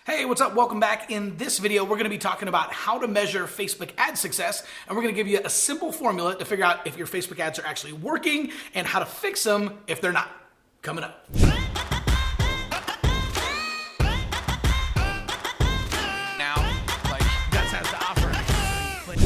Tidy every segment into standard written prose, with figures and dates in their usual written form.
Hey, what's up? Welcome back. In this video, we're going to be talking about how to measure Facebook ad success, and we're going to give you a simple formula to figure out if your Facebook ads are actually working and how to fix them if they're not. Coming up.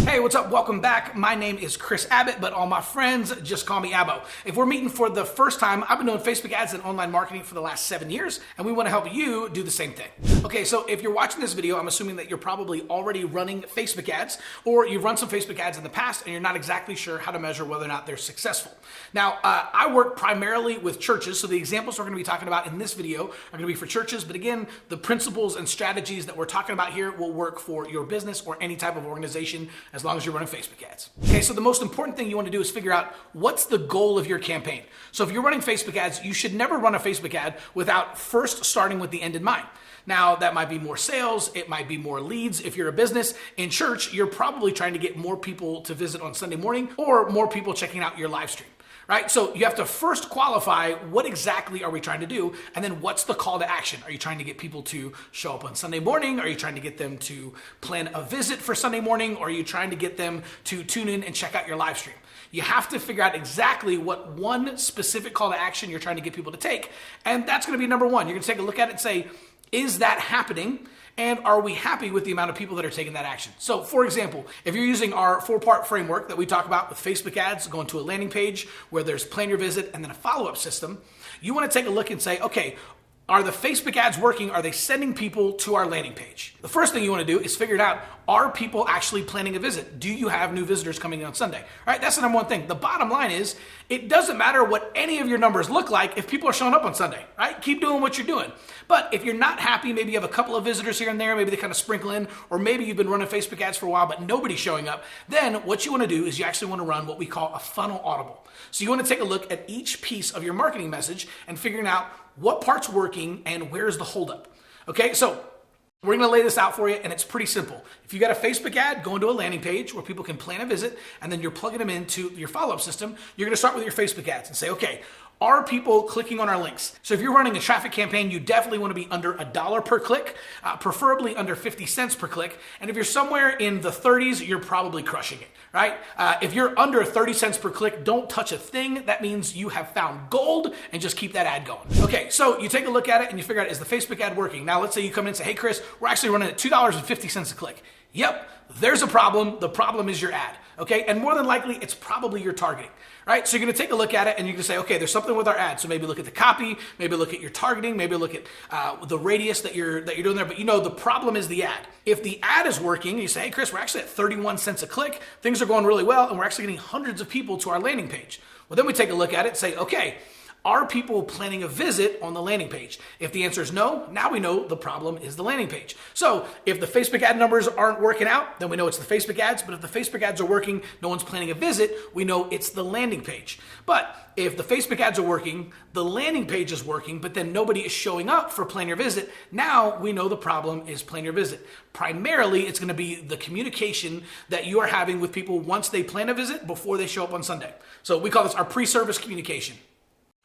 Hey, what's up? Welcome back. My name is Chris Abbott, but all my friends just call me Abbo. If we're meeting for the first time, I've been doing Facebook ads and online marketing for the last 7 years, and we want to help you do the same thing. Okay, so if you're watching this video, I'm assuming that you're probably already running Facebook ads, or you've run some Facebook ads in the past, and you're not exactly sure how to measure whether or not they're successful. Now, I work primarily with churches, so the examples we're going to be talking about in this video are going to be for churches, but again, the principles and strategies that we're talking about here will work for your business or any type of organization as long as you're running Facebook ads. Okay, so the most important thing you want to do is figure out what's the goal of your campaign. So if you're running Facebook ads, you should never run a Facebook ad without first starting with the end in mind. Now, that might be more sales, it might be more leads. If you're a business in church, you're probably trying to get more people to visit on Sunday morning or more people checking out your live stream. Right? So you have to first qualify what exactly are we trying to do, and then what's the call to action? Are you trying to get people to show up on Sunday morning? Are you trying to get them to plan a visit for Sunday morning? Or are you trying to get them to tune in and check out your live stream? You have to figure out exactly what one specific call to action you're trying to get people to take, and that's going to be number one. You're going to take a look at it and say, is that happening? And are we happy with the amount of people that are taking that action? So for example, if you're using our 4-part framework that we talk about with Facebook ads, going to a landing page where there's plan your visit and then a follow-up system, you want to take a look and say, okay, are the Facebook ads working? Are they sending people to our landing page? The first thing you want to do is figure it out. Are people actually planning a visit? Do you have new visitors coming in on Sunday? All right, that's the number one thing. The bottom line is, it doesn't matter what any of your numbers look like if people are showing up on Sunday, right? Keep doing what you're doing. But if you're not happy, maybe you have a couple of visitors here and there, maybe they kind of sprinkle in, or maybe you've been running Facebook ads for a while, but nobody's showing up, then what you want to do is you actually want to run what we call a funnel audible. So you want to take a look at each piece of your marketing message and figuring out what part's working and where's the holdup. Okay, so we're going to lay this out for you, and it's pretty simple. If you got a Facebook ad, go into a landing page where people can plan a visit, and then you're plugging them into your follow-up system. You're going to start with your Facebook ads and say, okay, are people clicking on our links? So if you're running a traffic campaign, you definitely want to be under $1 per click, preferably under 50 cents per click. And if you're somewhere in the 30s, you're probably crushing it, right? If you're under 30 cents per click, don't touch a thing. That means you have found gold, and just keep that ad going. Okay, so you take a look at it and you figure out, is the Facebook ad working? Now let's say you come in and say, hey Chris, we're actually running at $2.50 a click. Yep, there's a problem. The problem is your ad, okay? And more than likely, it's probably your targeting, right? So you're gonna take a look at it and you're gonna say, okay, there's something with our ad. So maybe look at the copy, maybe look at your targeting, maybe look at the radius that you're doing there, but you know the problem is the ad. If the ad is working, you say, hey Chris, we're actually at 31 cents a click, things are going really well, and we're actually getting hundreds of people to our landing page. Well, then we take a look at it and say, okay, are people planning a visit on the landing page? If the answer is no, now we know the problem is the landing page. So if the Facebook ad numbers aren't working out, then we know it's the Facebook ads. But if the Facebook ads are working, no one's planning a visit, we know it's the landing page. But if the Facebook ads are working, the landing page is working, but then nobody is showing up for plan your visit, now we know the problem is plan your visit. Primarily, it's going to be the communication that you are having with people once they plan a visit before they show up on Sunday. So we call this our pre-service communication.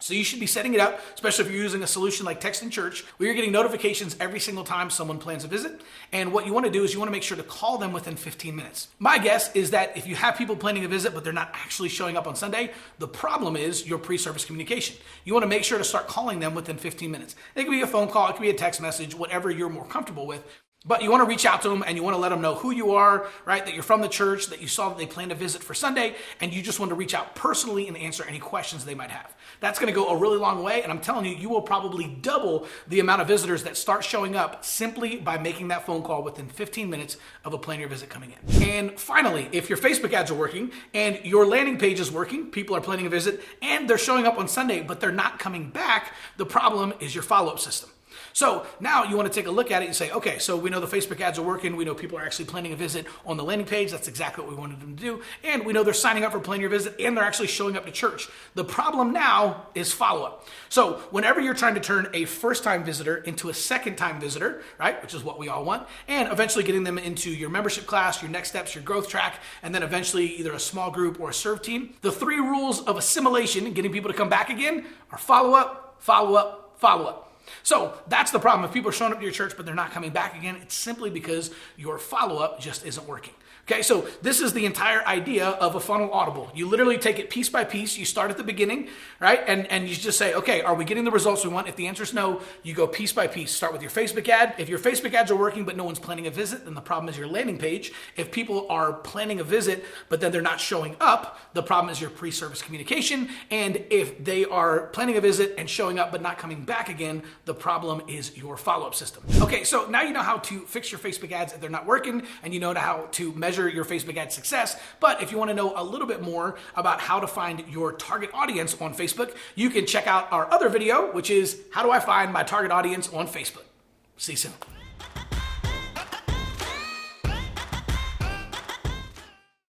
So you should be setting it up, especially if you're using a solution like Text in Church, where you're getting notifications every single time someone plans a visit. And what you want to do is you want to make sure to call them within 15 minutes. My guess is that if you have people planning a visit, but they're not actually showing up on Sunday, the problem is your pre-service communication. You want to make sure to start calling them within 15 minutes. It could be a phone call, it could be a text message, whatever you're more comfortable with. But you want to reach out to them and you want to let them know who you are, right? That you're from the church, that you saw that they planned a visit for Sunday, and you just want to reach out personally and answer any questions they might have. That's going to go a really long way, and I'm telling you, you will probably double the amount of visitors that start showing up simply by making that phone call within 15 minutes of a plan your visit coming in. And finally, if your Facebook ads are working and your landing page is working, people are planning a visit, and they're showing up on Sunday, but they're not coming back, the problem is your follow-up system. So now you want to take a look at it and say, okay, so we know the Facebook ads are working. We know people are actually planning a visit on the landing page. That's exactly what we wanted them to do. And we know they're signing up for plan your visit and they're actually showing up to church. The problem now is follow-up. So whenever you're trying to turn a first-time visitor into a second-time visitor, right, which is what we all want, and eventually getting them into your membership class, your next steps, your growth track, and then eventually either a small group or a serve team, the 3 rules of assimilation, getting people to come back again, are follow-up, follow-up, follow-up. So that's the problem. If people are showing up to your church, but they're not coming back again, it's simply because your follow-up just isn't working. Okay, so this is the entire idea of a funnel audible. You literally take it piece by piece. You start at the beginning, right? And you just say, okay, are we getting the results we want? If the answer is no, you go piece by piece. Start with your Facebook ad. If your Facebook ads are working, but no one's planning a visit, then the problem is your landing page. If people are planning a visit, but then they're not showing up, the problem is your pre-service communication. And if they are planning a visit and showing up, but not coming back again, the problem is your follow-up system. Okay, so now you know how to fix your Facebook ads if they're not working, and you know how to measure your Facebook ad success. But if you want to know a little bit more about how to find your target audience on Facebook, you can check out our other video, which is how do I find my target audience on Facebook. See you soon.